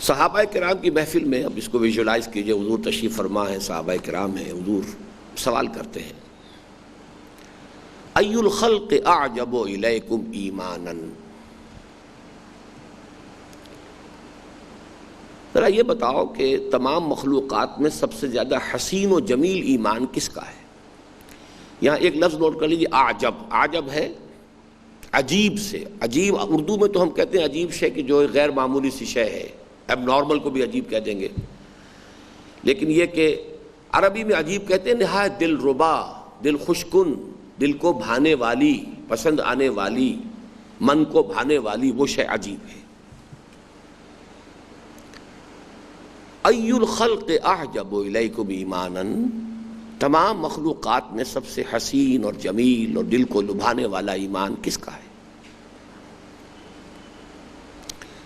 صحابہ کرام کی محفل میں، اب اس کو ویژولائز کیجئے، حضور تشریف فرما ہے، صحابہ کرام ہیں، حضور سوال کرتے ہیں ای الخلق اعجب الیکم ایمانا، ذرا یہ بتاؤ کہ تمام مخلوقات میں سب سے زیادہ حسین و جمیل ایمان کس کا ہے؟ یہاں ایک لفظ نوٹ کر لیجیے، اعجب۔ اعجب ہے عجیب سے، عجیب اردو میں تو ہم کہتے ہیں عجیب شے کہ جو غیر معمولی سی شے ہے، اب نارمل کو بھی عجیب کہہ دیں گے، لیکن یہ کہ عربی میں عجیب کہتے ہیں نہایت دل ربا، دل خوشکن، دل کو بھانے والی، پسند آنے والی، من کو بھانے والی وہ شے عجیب ہے۔ ای الخلق اعجب الیکم ایمانا، تمام مخلوقات میں سب سے حسین اور جمیل اور دل کو لبھانے والا ایمان کس کا ہے؟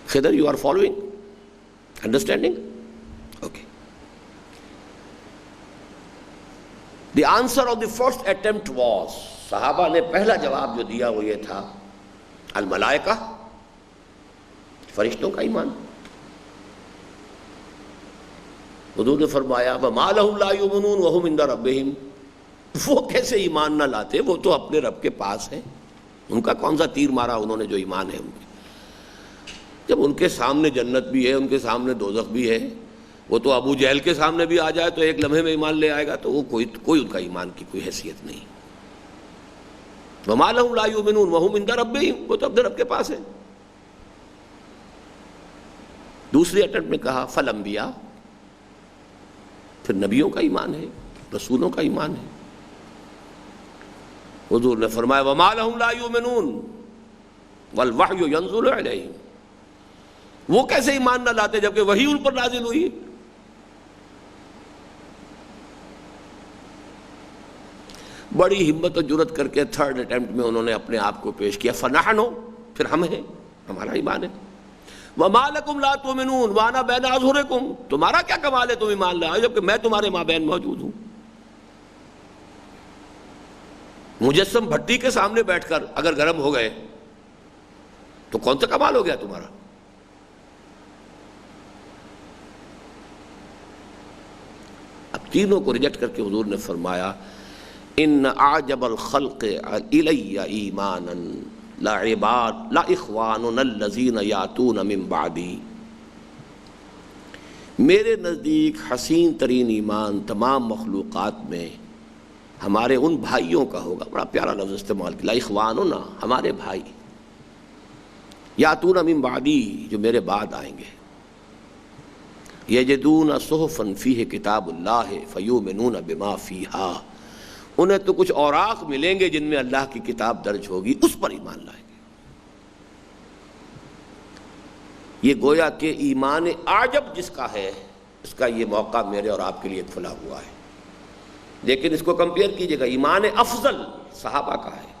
Khizr, you are following? Understanding? Okay. The answer of the first attempt was، صحابہ نے پہلا جواب جو دیا وہ یہ تھا، الملائکہ، فرشتوں کا ایمان۔ حضور نے فرمایا وَمَا لَهُمْ لَا يُؤْمِنُونَ وَهُمْ عِندَ رَبِّهِمْ، وہ کیسے ایمان نہ لاتے، وہ تو اپنے رب کے پاس ہیں، ان کا کون سا تیر مارا انہوں نے جو ایمان ہے ان کے، جب ان کے سامنے جنت بھی ہے، ان کے سامنے دوزخ بھی ہے، وہ تو ابو جہل کے سامنے بھی آ جائے تو ایک لمحے میں ایمان لے آئے گا، تو وہ کوئی ان کا ایمان کی کوئی حیثیت نہیں۔ وَمَا لَهُمْ لَا يُؤْمِنُونَ وَهُمْ عِندَ رَبِّهِمْ، وہ تو اپنے رب کے پاس ہے۔ دوسری اٹمپٹ میں کہا فَالْأَنْبِيَاء، پھر نبیوں کا ایمان ہے، رسولوں کا ایمان ہے۔ حضور نے فرمایا وَمَا لَهُمْ لَا يُؤْمِنُونَ وَالْوَحْيُ يَنزِلُ عَلَيْهِمْ، وہ کیسے ایمان نہ لاتے جبکہ وحی ان پر نازل ہوئی؟ بڑی ہمت و جرت کر کے تھرڈ اٹیمپٹ میں انہوں نے اپنے آپ کو پیش کیا، فَنَحْنُ، پھر ہم ہیں، ہمارا ایمان ہے۔ وَمَا لَكُمْ لَا تُؤْمِنُونَ وَأَنَا بَيْنَ أَظْهُرِكُمْ، تمہارا کیا کمال ہے تم ایمان لائے جبکہ میں تمہارے مابین موجود ہوں۔ مجسم بھٹی کے سامنے بیٹھ کر اگر گرم ہو گئے تو کون سا کمال ہو گیا تمہارا؟ اب تینوں کو ریجیکٹ کر کے حضور نے فرمایا ان اعجب الخلق الی ایمانا لا اخواننا الذین یاتون من بعدی، میرے نزدیک حسین ترین ایمان تمام مخلوقات میں ہمارے ان بھائیوں کا ہوگا۔ بڑا پیارا لفظ استعمال کیا، لا اخواننا، ہمارے بھائی، یاتون من بعدی، جو میرے بعد آئیں گے، یجدون صحفا فیہ کتاب اللہ فیؤمنون بما فیہا، انہیں تو کچھ اوراق ملیں گے جن میں اللہ کی کتاب درج ہوگی، اس پر ایمان لائیں گے۔ یہ گویا کہ ایمان اعجب جس کا ہے، اس کا یہ موقع میرے اور آپ کے لیے کھلا ہوا ہے۔ لیکن اس کو کمپیئر کیجئے گا، ایمان افضل صحابہ کا ہے،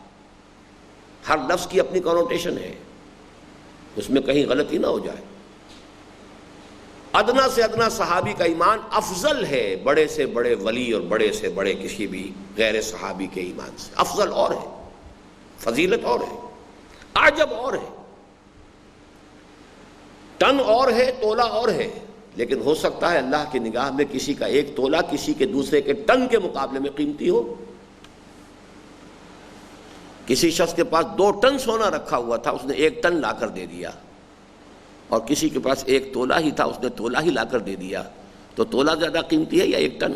ہر لفظ کی اپنی کنوٹیشن ہے، اس میں کہیں غلطی نہ ہو جائے۔ ادنا سے ادنا صحابی کا ایمان افضل ہے بڑے سے بڑے ولی اور بڑے سے بڑے کسی بھی غیر صحابی کے ایمان سے، افضل اور ہے، فضیلت اور ہے، عجب اور ہے، ٹن اور ہے، تولہ اور ہے، لیکن ہو سکتا ہے اللہ کی نگاہ میں کسی کا ایک تولہ کسی کے دوسرے کے ٹن کے مقابلے میں قیمتی ہو۔ کسی شخص کے پاس 2 ٹن سونا رکھا ہوا تھا، اس نے 1 ٹن لا کر دے دیا، اور کسی کے پاس 1 تولہ ہی تھا، اس نے تولہ ہی لا کر دے دیا، تو تولہ زیادہ قیمتی ہے یا 1 ٹن؟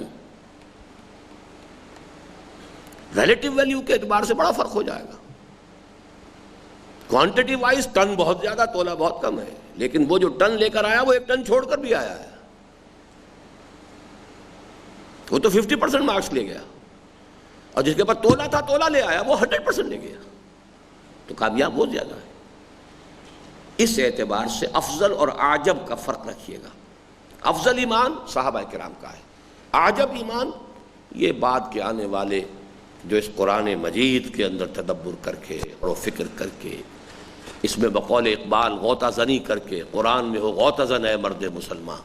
ریلیٹیو ویلیو کے اعتبار سے بڑا فرق ہو جائے گا۔ کوانٹٹی وائز ٹن بہت زیادہ، تولہ بہت کم ہے، لیکن وہ جو ٹن لے کر آیا وہ 1 ٹن چھوڑ کر بھی آیا ہے، وہ تو 50% مارکس لے گیا، اور جس کے پاس تولہ تھا تولہ لے آیا وہ 100% لے گیا، تو کامیاب وہ زیادہ ہے۔ اس اعتبار سے افضل اور اعجب کا فرق رکھیے گا۔ افضل ایمان صحابہ کرام کا ہے، اعجب ایمان یہ بعد کے آنے والے جو اس قرآن مجید کے اندر تدبر کر کے اور فکر کر کے، اس میں بقول اقبال غوطہ زنی کر کے، قرآن میں ہو غوطہ زن اے مرد مسلمان،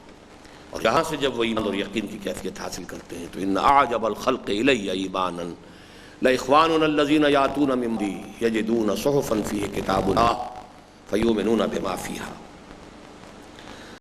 اور یہاں سے جب وہ ایمان اور یقین کی کیفیت حاصل کرتے ہیں تو ان اعجب الخلق الی ایمانا لاخواننا الذین یاتون من بعدی یجدون صحفا فیہ کتاب اللہ فیؤمنون بما فیہا۔